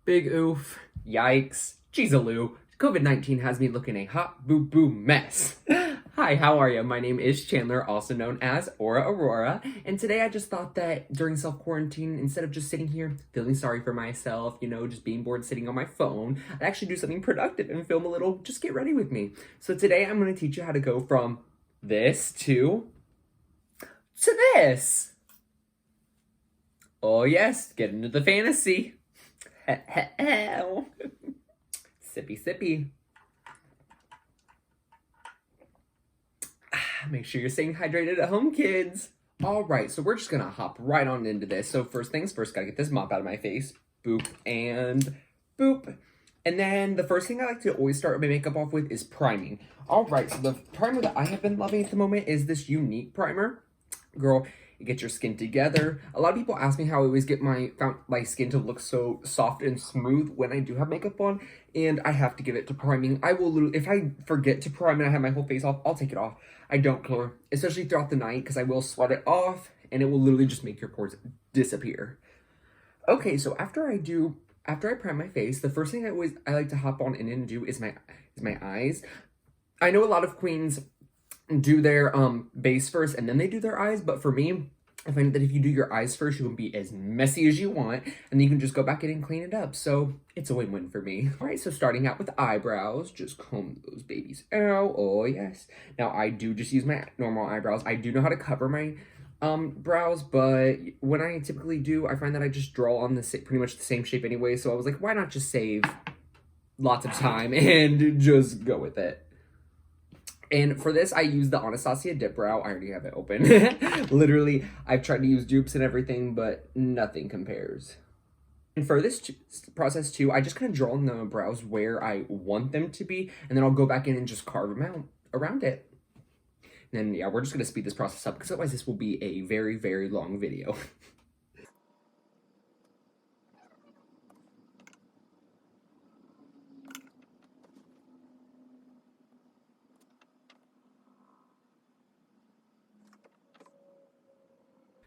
Big oof. Yikes. Jeez-a-loo. COVID-19 has me looking a hot boo-boo mess. Hi, how are you? My name is Chandler, also known as Aurora, and today I just thought that during self-quarantine, instead of just sitting here feeling sorry for myself, just being bored sitting on my phone, I'd actually do something productive and film a little, just get ready with me. So today I'm going to teach you how to go from this to this. Oh yes, get into the fantasy. Sippy sippy. Make sure you're staying hydrated at home, kids. All right, so we're just gonna hop right on into this. So first things first, gotta get this mop out of my face. Boop and boop. And then the first thing I like to always start my makeup off with is priming. All right, so the primer that I have been loving at the moment is this Unique primer. Girl, it gets your skin together. A lot of people ask me how I always get my skin to look so soft and smooth when I do have makeup on, and I have to give it to priming. I will literally, if I forget to prime and I have my whole face off, I'll take it off. I don't care, especially throughout the night, because I will sweat it off, and it will literally just make your pores disappear. Okay, so after I prime my face, the first thing I like to hop on in and do is my eyes. I know a lot of queens do their base first and then they do their eyes, but for me, I find that if you do your eyes first, you can be as messy as you want, and then you can just go back in and clean it up. So it's a win-win for me. All right, so starting out with eyebrows, just comb those babies out. Oh yes. Now I do just use my normal eyebrows. I do know how to cover my brows, but when I typically do, I find that I just draw on pretty much the same shape anyway. So I was like, why not just save lots of time and just go with it? And for this, I use the Anastasia Dip Brow. I already have it open. Literally, I've tried to use dupes and everything, but nothing compares. And for this process too, I just kind of draw on the brows where I want them to be, and then I'll go back in and just carve them out around it. And then, yeah, we're just going to speed this process up, because otherwise this will be a very, very long video.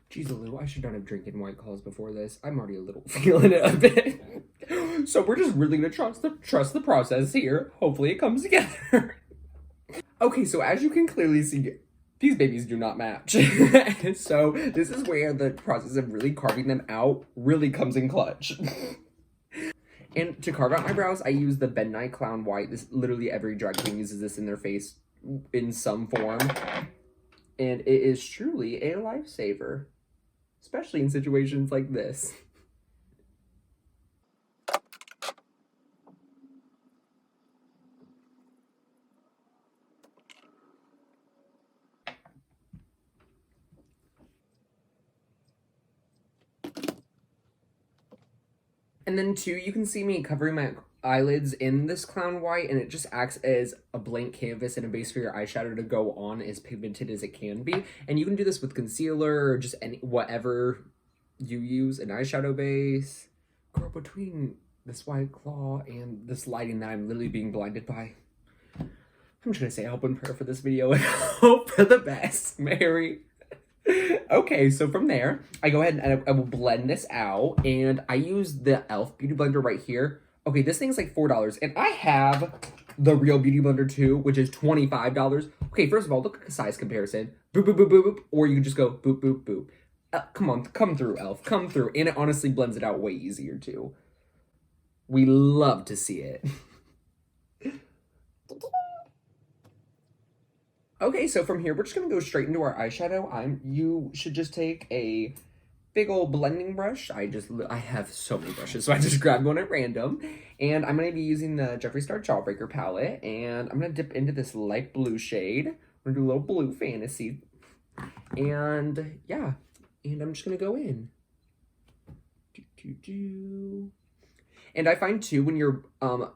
Jeez, Lou, I should not have drinking White Claws before this. I'm already a little feeling it a bit. So we're just really gonna trust the process here. Hopefully it comes together. Okay, so as you can clearly see, these babies do not match. So this is where the process of really carving them out really comes in clutch. And to carve out my brows, I use the Ben Nye Clown White. This literally every drag queen uses this in their face in some form. And it is truly a lifesaver, especially in situations like this. And then too, you can see me covering my eyelids in this Clown White, and it just acts as a blank canvas and a base for your eyeshadow to go on as pigmented as it can be. And you can do this with concealer or just whatever you use, an eyeshadow base. Girl, between this White Claw and this lighting that I'm literally being blinded by, I'm just gonna say I hope and pray for this video and hope for the best, Mary. Okay, so from there, I go ahead and I will blend this out, and I use the e.l.f. Beauty Blender right here. Okay, this thing's like $4, and I have the real Beauty Blender too, which is $25. Okay, first of all, look at the size comparison. Boop, boop, boop, boop, boop, or you can just go boop, boop, boop. Come on, come through, e.l.f., come through, and it honestly blends it out way easier too. We love to see it. Okay, so from here, we're just gonna go straight into our eyeshadow. You should just take a big old blending brush. I have so many brushes, so I just grabbed one at random. And I'm gonna be using the Jeffree Star Jawbreaker palette, and I'm gonna dip into this light blue shade. We're gonna do a little blue fantasy. And yeah, and I'm just gonna go in. And I find too, when you're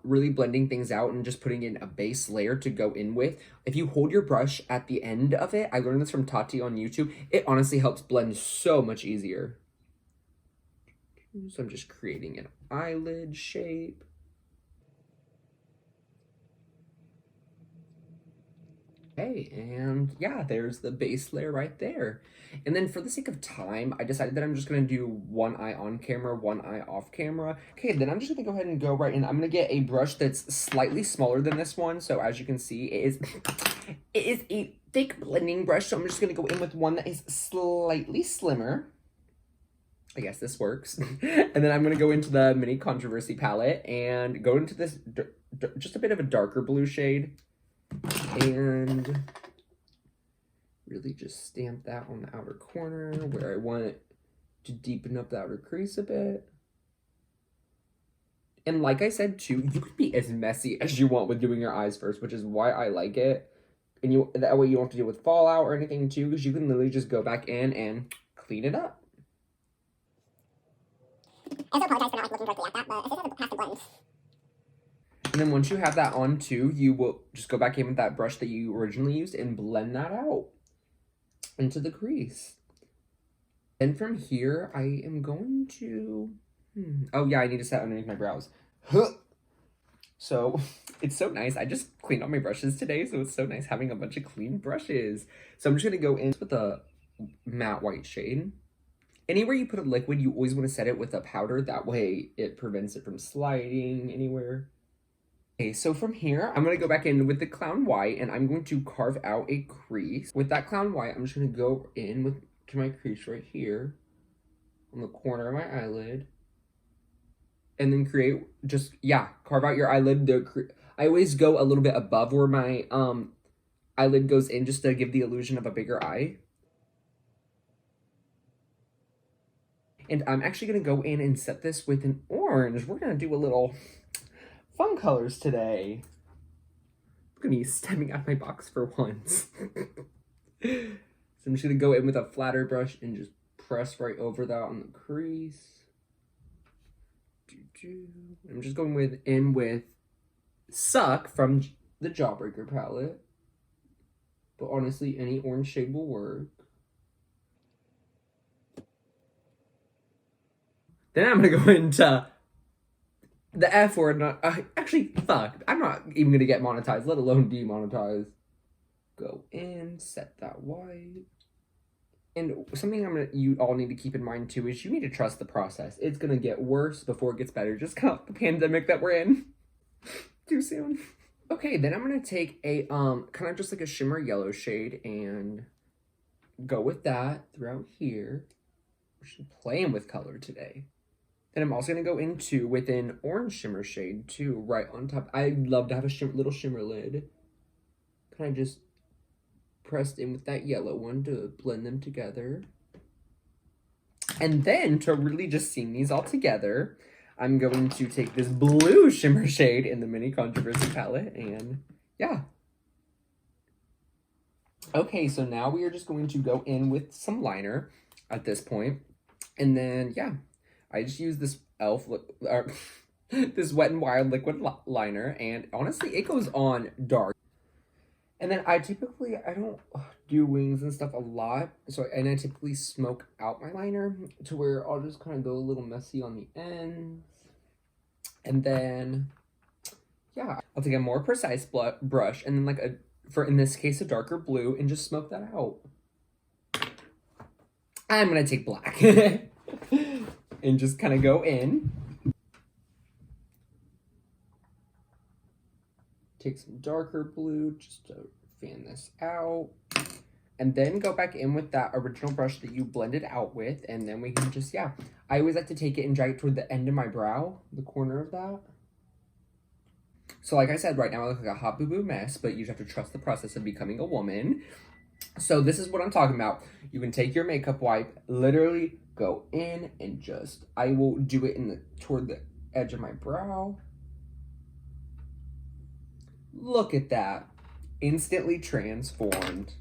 really blending things out and just putting in a base layer to go in with, if you hold your brush at the end of it, I learned this from Tati on YouTube, it honestly helps blend so much easier. So I'm just creating an eyelid shape. Okay, and yeah, there's the base layer right there. And then for the sake of time, I decided that I'm just gonna do one eye on camera, one eye off camera. Okay, then I'm just gonna go ahead and go right in. I'm gonna get a brush that's slightly smaller than this one. So as you can see, it is a thick blending brush. So I'm just gonna go in with one that is slightly slimmer. I guess this works. And then I'm gonna go into the Mini Controversy palette and go into this just a bit of a darker blue shade. And really just stamp that on the outer corner where I want it to deepen up the outer crease a bit. And like I said too, you can be as messy as you want with doing your eyes first, which is why I like it. And that way you don't have to deal with fallout or anything too, because you can literally just go back in and clean it up. I also apologize for not looking directly at that, but it doesn't have to blend. And then once you have that on too, you will just go back in with that brush that you originally used and blend that out into the crease. And from here, I am going to... Oh yeah, I need to set underneath my brows. So it's so nice. I just cleaned all my brushes today, so it's so nice having a bunch of clean brushes. So I'm just going to go in with a matte white shade. Anywhere you put a liquid, you always want to set it with a powder. That way it prevents it from sliding anywhere. Okay, so from here, I'm going to go back in with the Clown White, and I'm going to carve out a crease. With that Clown White, I'm just going to go in to my crease right here on the corner of my eyelid. And then carve out your eyelid. I always go a little bit above where my eyelid goes in just to give the illusion of a bigger eye. And I'm actually going to go in and set this with an orange. We're going to do a little fun colors today. I'm going to be stepping out of my box for once. So I'm just going to go in with a flatter brush and just press right over that on the crease. I'm just going in with Suck from the Jawbreaker palette. But honestly, any orange shade will work. Then I'm going to go into the F word. Actually, fuck. I'm not even going to get monetized, let alone demonetized. Go in, set that white. And something you all need to keep in mind too is you need to trust the process. It's going to get worse before it gets better. Just cut the pandemic that we're in. Too soon. Okay, then I'm going to take a kind of just like a shimmer yellow shade and go with that throughout here. We're just playing with color today. Then I'm also going to go with an orange shimmer shade too, right on top. I love to have a little shimmer lid. Kind of just pressed in with that yellow one to blend them together. And then to really just seeing these all together, I'm going to take this blue shimmer shade in the Mini Controversy palette and yeah. Okay, so now we are just going to go in with some liner at this point. And then, yeah, I just use this this Wet n Wild liquid liner, and honestly, it goes on dark. And then I don't do wings and stuff a lot, and I typically smoke out my liner to where I'll just kind of go a little messy on the ends. And then, yeah, I'll take a more precise brush, and then in this case, a darker blue, and just smoke that out. I'm gonna take black and just kind of go in. Take some darker blue just to fan this out. And then go back in with that original brush that you blended out with. And then we can just, yeah. I always like to take it and drag it toward the end of my brow, the corner of that. So like I said, right now I look like a hot boo-boo mess, but you just have to trust the process of becoming a woman. So this is what I'm talking about. You can take your makeup wipe, literally go in and just, I will do it toward the edge of my brow. Look at that. Instantly transformed.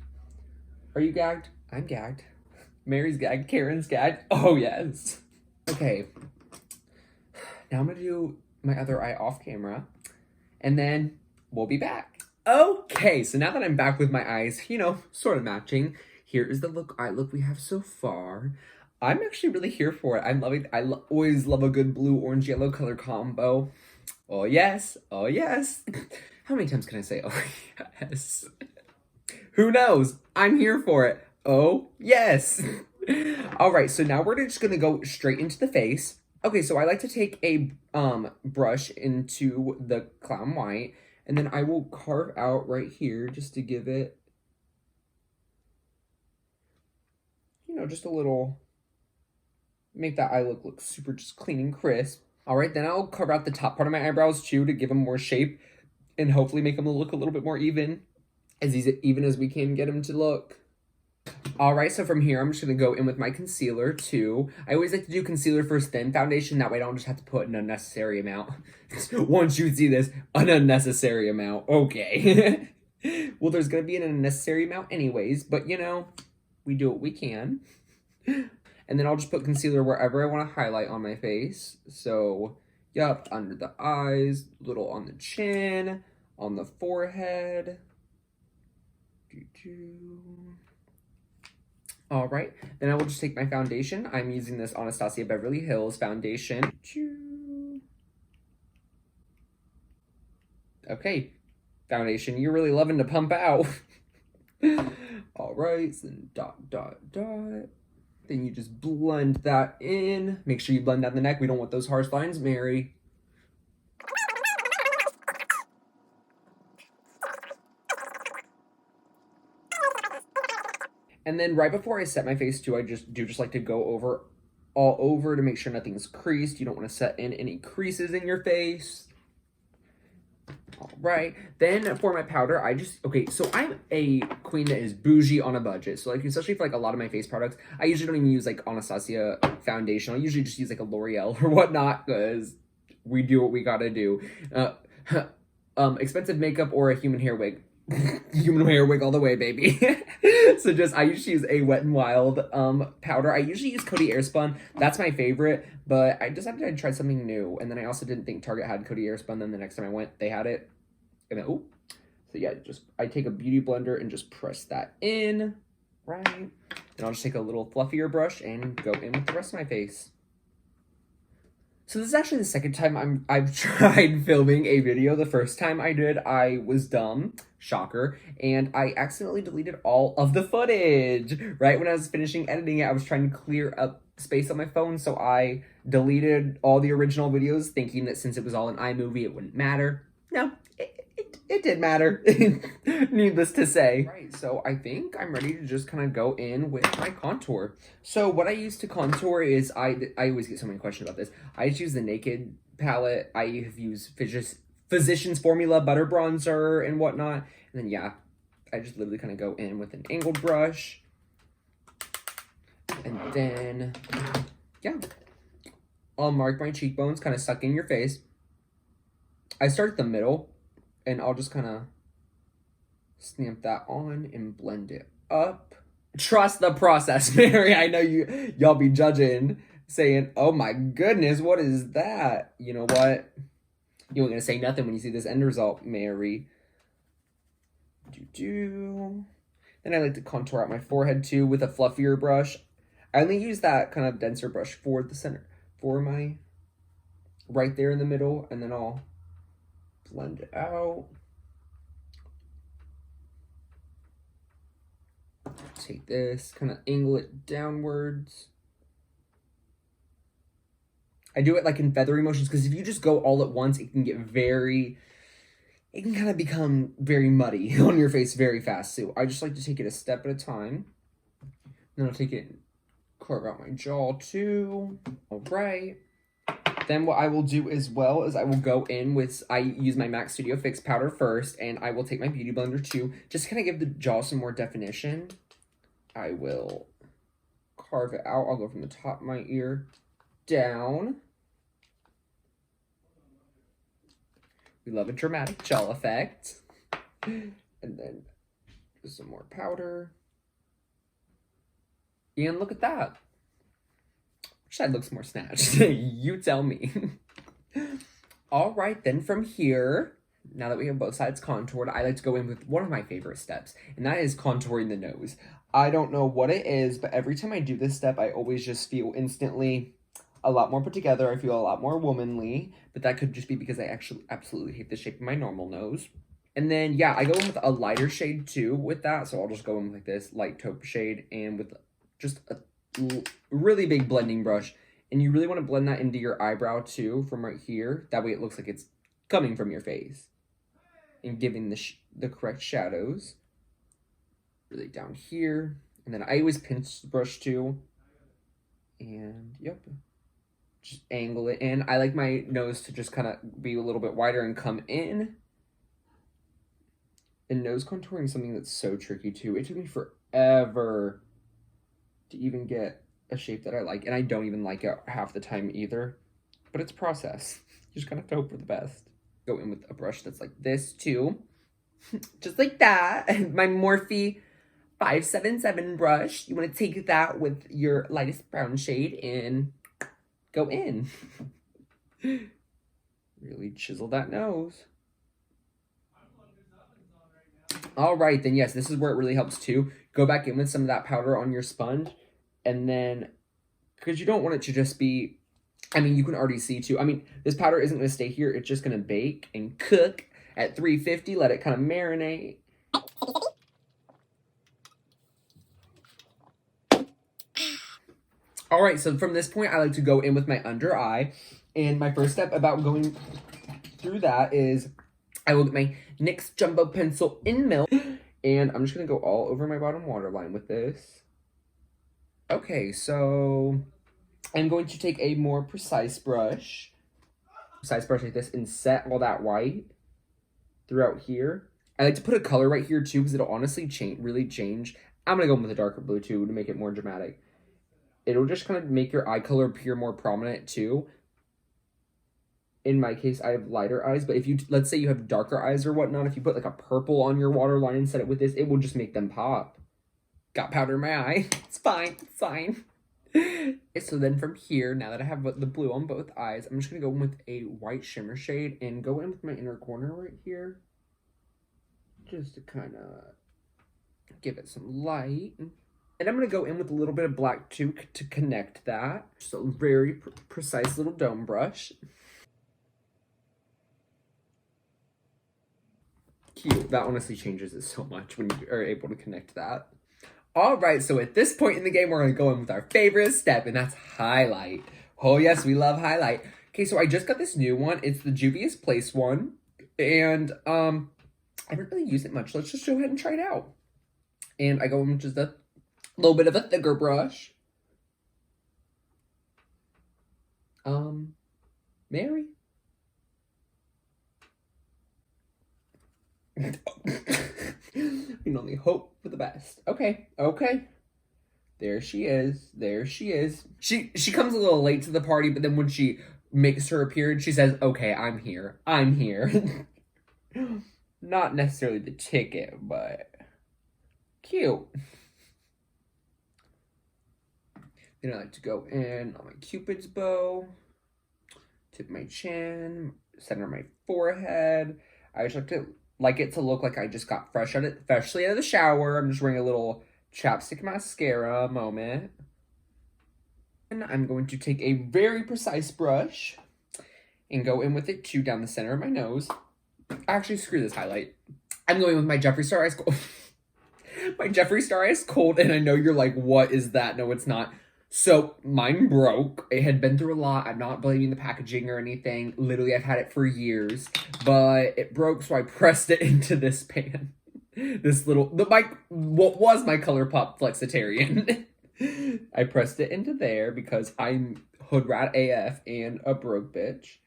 Are you gagged? I'm gagged. Mary's gagged. Karen's gagged. Oh, yes. Okay. Now I'm going to do my other eye off camera. And then we'll be back. Okay, so now that I'm back with my eyes, sort of matching, here is the eye look we have so far. I'm actually really here for it. I'm loving it. I always love a good blue, orange, yellow color combo. Oh, yes. Oh, yes. How many times can I say, oh, yes? Who knows? I'm here for it. Oh, yes. All right, so now we're just gonna go straight into the face. Okay, so I like to take a brush into the clown white, and then I will carve out right here just to give it, you know, just a little, make that eye look super just clean and crisp. All right, then I'll carve out the top part of my eyebrows too to give them more shape and hopefully make them look a little bit more even, as even as we can get them to look. All right, so from here, I'm just going to go in with my concealer, too. I always like to do concealer first, then foundation. That way I don't just have to put an unnecessary amount. Once you see this, an unnecessary amount. Okay. Well, there's going to be an unnecessary amount anyways, but, you know, we do what we can. And then I'll just put concealer wherever I want to highlight on my face. So, yup, under the eyes, little on the chin, on the forehead. All right, then I will just take my foundation. I'm using this Anastasia Beverly Hills foundation. Okay, foundation, you're really loving to pump out. All right, so then dot, dot, dot. Then you just blend that in. Make sure you blend down the neck. We don't want those harsh lines, Mary. And then right before I set my face too, I just like to go over all over to make sure nothing's creased. You don't want to set in any creases in your face. All right. Then for my powder, okay, so I'm a queen that is bougie on a budget. So like, especially for like a lot of my face products, I usually don't even use like Anastasia foundation. I usually just use like a L'Oreal or whatnot because we do what we gotta do. Expensive makeup or a human hair wig. Human hair wig all the way, baby. So I usually use a Wet n Wild powder. I usually use Coty Airspun. That's my favorite, but I decided I'd try something new. And then I also didn't think Target had Coty Airspun. Then the next time I went, they had it. And then, oh, so yeah, I take a beauty blender and just press that in, right? And I'll just take a little fluffier brush and go in with the rest of my face. So this is actually the second time I've tried filming a video. The first time I did, I was dumb, shocker, and I accidentally deleted all of the footage. Right when I was finishing editing it, I was trying to clear up space on my phone, so I deleted all the original videos, thinking that since it was all in iMovie, it wouldn't matter. No, it did matter, needless to say. Right, so I think I'm ready to just kind of go in with my contour. So what I use to contour is, I always get so many questions about this. I just use the Naked palette. I have used Physicians Formula Butter Bronzer and whatnot. And then, yeah, I just literally kind of go in with an angled brush. And then, yeah, I'll mark my cheekbones, kind of suck in your face. I start at the middle, and I'll just kind of stamp that on and blend it up. Trust the process, Mary. I know y'all be judging, saying, oh my goodness, what is that? You know what? You ain't gonna say nothing when you see this end result, Mary. Then I like to contour out my forehead too with a fluffier brush. I only use that kind of denser brush for the center, for my, right there in the middle, and then I'll blend it out. Take this, kind of angle it downwards. I do it like in feathery motions because if you just go all at once, it can kind of become very muddy on your face very fast. So I just like to take it a step at a time. Then I'll take it and carve out my jaw too. All right. Then what I will do as well is I will go in with, I use my MAC Studio Fix powder first, and I will take my Beauty Blender too, just kind of give the jaw some more definition. I will carve it out. I'll go from the top of my ear down. We love a dramatic gel effect. And then some more powder. And look at that. Which side looks more snatched? You tell me. All right, then from here, now that we have both sides contoured, I like to go in with one of my favorite steps, and that is contouring the nose. I don't know what it is, but every time I do this step, I always just feel instantly a lot more put together. I feel a lot more womanly, but that could just be because I actually absolutely hate the shape of my normal nose. And then, yeah, I go in with a lighter shade too with that. So I'll just go in with like this light taupe shade and with just a really big blending brush. And you really want to blend that into your eyebrow too from right here. That way it looks like it's coming from your face. And giving the correct shadows. Really down here. And then I always pinch the brush too. And, yep. Just angle it in. I like my nose to just kind of be a little bit wider and come in. And nose contouring is something that's so tricky too. It took me forever to even get a shape that I like. And I don't even like it half the time either. But it's a process. You just kind of have to hope for the best. Go in with a brush that's like this too. Just like that. My Morphe 577 brush. You want to take that with your lightest brown shade and go in. Really chisel that nose. All right, then yes, this is where it really helps too. Go back in with some of that powder on your sponge. And then, because you don't want it to just be, I mean, you can already see too. I mean, this powder isn't going to stay here. It's just going to bake and cook at 350. Let it kind of marinate. All right, so from this point, I like to go in with my under eye. And my first step about going through that is I will get my NYX Jumbo Pencil in Milk. And I'm just going to go all over my bottom waterline with this. Okay, so I'm going to take a more precise brush. Precise brush like this and set all that white throughout here. I like to put a color right here too because it'll honestly really change. I'm going to go with a darker blue too to make it more dramatic. It'll just kind of make your eye color appear more prominent too. In my case, I have lighter eyes, but if you, let's say you have darker eyes or whatnot, if you put like a purple on your waterline and set it with this, it will just make them pop. Got powder in my eye. It's fine. It's fine. So then from here, now that I have the blue on both eyes, I'm just going to go in with a white shimmer shade and go in with my inner corner right here. Just to kind of give it some light. And I'm going to go in with a little bit of black too to connect that. So very precise little dome brush. Cute. That honestly changes it so much when you are able to connect that. All right, so at this point in the game, we're going to go in with our favorite step, and that's highlight. Oh, yes, we love highlight. Okay, so I just got this new one. It's the Juvia's Place one, and I haven't really used it much. Let's just go ahead and try it out. And I go in with just a little bit of a thicker brush. Mary? We can only hope for the best. Okay. There she is. She comes a little late to the party, but then when she makes her appearance, she says, okay, I'm here. Not necessarily the ticket, but cute. Then I like to go in on my Cupid's bow, tip my chin, center my forehead. I just like it to look like I just got freshly out of the shower. I'm just wearing a little chapstick mascara moment. And I'm going to take a very precise brush and go in with it too down the center of my nose. Actually, screw this highlight. I'm going with my Jeffree Star Ice Cold. My Jeffree Star Ice Cold, and I know you're like, what is that? No, it's not. So mine broke. It had been through a lot. I'm not blaming the packaging or anything. Literally, I've had it for years, but it broke. So I pressed it into this pan. This little, what was my ColourPop Flexitarian. I pressed it into there because I'm hood rat AF and a broke bitch.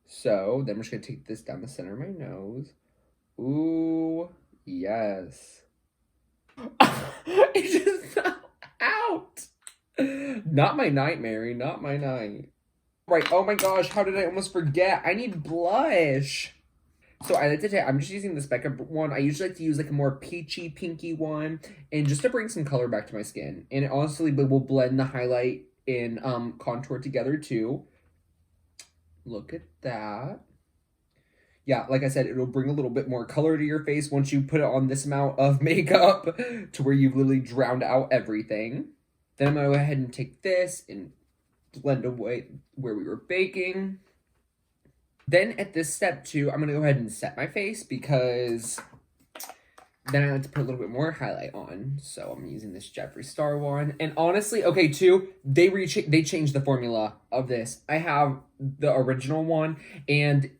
So then I'm just gonna take this down the center of my nose. Ooh, yes. It just fell out. Not my night, Mary. Not my night. Right. Oh my gosh. How did I almost forget? I need blush. So I like to take, I'm just using this Becca one. I usually like to use like a more peachy, pinky one. And just to bring some color back to my skin. And it honestly will blend the highlight and contour together too. Look at that. Yeah, like I said, it'll bring a little bit more color to your face once you put it on this amount of makeup to where you've literally drowned out everything. Then I'm going to go ahead and take this and blend away where we were baking. Then at this step 2, I'm going to go ahead and set my face because then I like to put a little bit more highlight on. So I'm using this Jeffree Star one. And honestly, okay, too, they changed the formula of this. I have the original one, and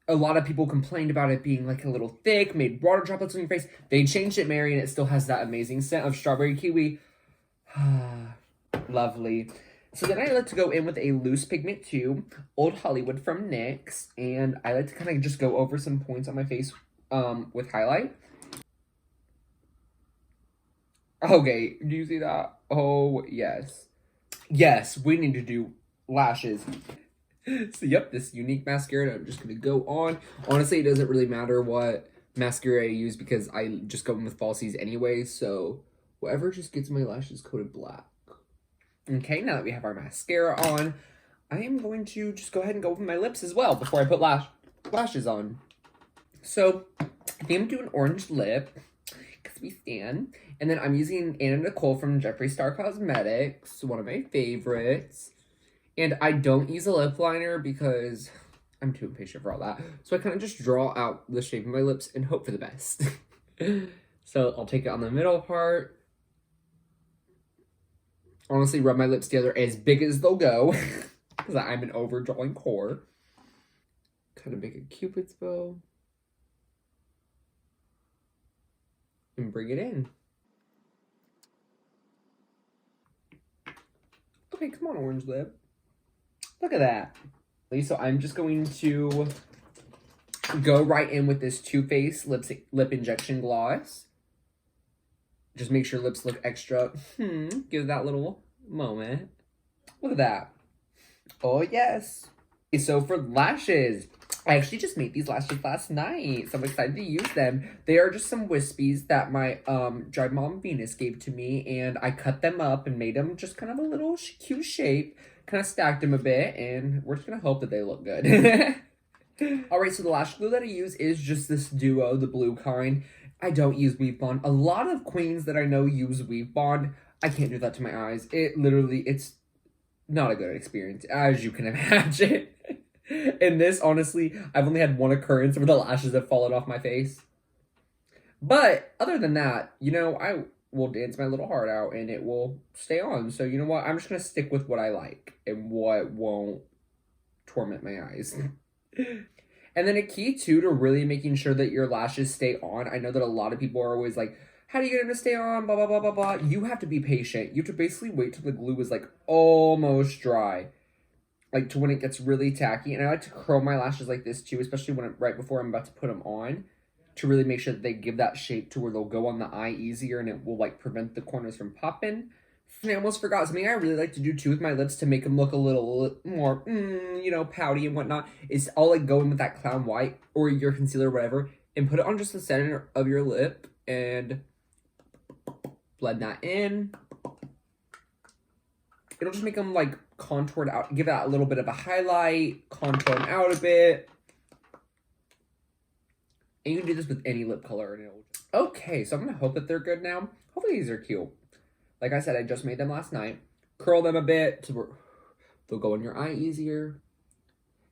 a lot of people complained about it being like a little thick, made water droplets on your face. They changed it, Mary, and it still has that amazing scent of strawberry kiwi. Lovely. So then I like to go in with a loose pigment too, Old Hollywood from NYX, and I like to kind of just go over some points on my face with highlight. Okay, do you see that? Oh, yes. Yes, we need to do lashes. So, yep, this unique mascara I'm just going to go on. Honestly, it doesn't really matter what mascara I use because I just go in with falsies anyway, so whatever just gets my lashes coated black. Okay, now that we have our mascara on, I am going to just go ahead and go with my lips as well before I put lashes on. So, I think I'm doing orange lip because we stand. And then I'm using Anna Nicole from Jeffree Star Cosmetics, one of my favorites. And I don't use a lip liner because I'm too impatient for all that. So I kind of just draw out the shape of my lips and hope for the best. So I'll take it on the middle part. Honestly, rub my lips together as big as they'll go because I'm an overdrawing core. Kind of make a cupid's bow. And bring it in. Okay, come on, orange lip. Look at that. So I'm just going to go right in with this Too Faced lip injection gloss. Just make sure lips look extra. Give that little moment. Look at that. Oh, yes. So for lashes, I actually just made these lashes last night, so I'm excited to use them. They are just some wispies that my Dry Mom Venus gave to me, and I cut them up and made them just kind of a little cute shape, kind of stacked them a bit, and we're just going to hope that they look good. Alright, so the lash glue that I use is just this Duo, the blue kind. I don't use Weave Bond. A lot of queens that I know use Weave Bond. I can't do that to my eyes. It's not a good experience, as you can imagine. And this, honestly, I've only had one occurrence where the lashes have fallen off my face. But other than that, you know, I will dance my little heart out and it will stay on. So you know what? I'm just going to stick with what I like and what won't torment my eyes. And then a key, too, to really making sure that your lashes stay on. I know that a lot of people are always like, how do you get them to stay on? Blah, blah, blah, blah, blah. You have to be patient. You have to basically wait till the glue is, like, almost dry. Like, to when it gets really tacky. And I like to curl my lashes like this, too, especially when right before I'm about to put them on, to really make sure that they give that shape to where they'll go on the eye easier and it will, like, prevent the corners from popping. And I almost forgot, something I really like to do, too, with my lips to make them look a little more, you know, pouty and whatnot, is I'll, like, go in with that Clown White or your concealer or whatever and put it on just the center of your lip and blend that in. It'll just make them, like, contoured out, give that a little bit of a highlight, contour them out a bit. And you can do this with any lip color. And okay, so I'm going to hope that they're good now. Hopefully these are cute. Like I said, I just made them last night. Curl them a bit to where they'll go in your eye easier.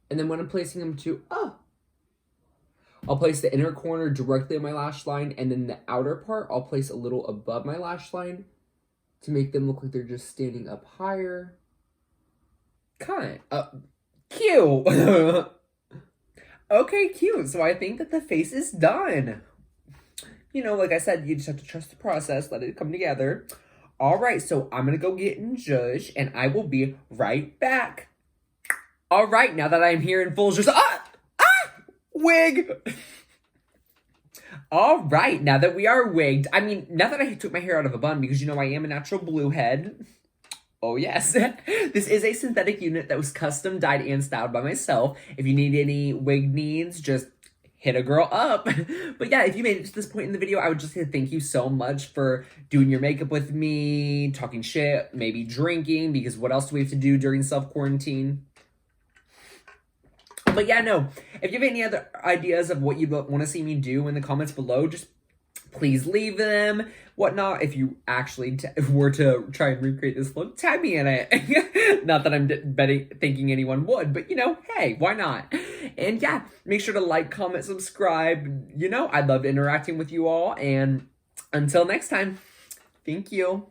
And then when I'm placing them too, I'll place the inner corner directly on my lash line, and then the outer part I'll place a little above my lash line to make them look like they're just standing up higher. Kind of cute. Okay, cute. So I think that the face is done. You know, like I said, you just have to trust the process, let it come together. All right, so I'm going to go get and judge, and I will be right back. All right, now that I'm here in full zhuzh, wig. All right, now that we are wigged, I mean, now that I took my hair out of a bun, because you know I am a natural blue head. Oh, yes. This is a synthetic unit that was custom dyed and styled by myself. If you need any wig needs, just hit a girl up. But yeah, if you made it to this point in the video, I would just say thank you so much for doing your makeup with me, talking shit, maybe drinking, because what else do we have to do during self-quarantine? But yeah, no, if you have any other ideas of what you want to see me do in the comments below, just please leave them, whatnot. If you actually were to try and recreate this look, tag me in it. Not that I'm thinking anyone would, but you know, hey, why not? And yeah, make sure to like, comment, subscribe. You know, I love interacting with you all. And until next time, thank you.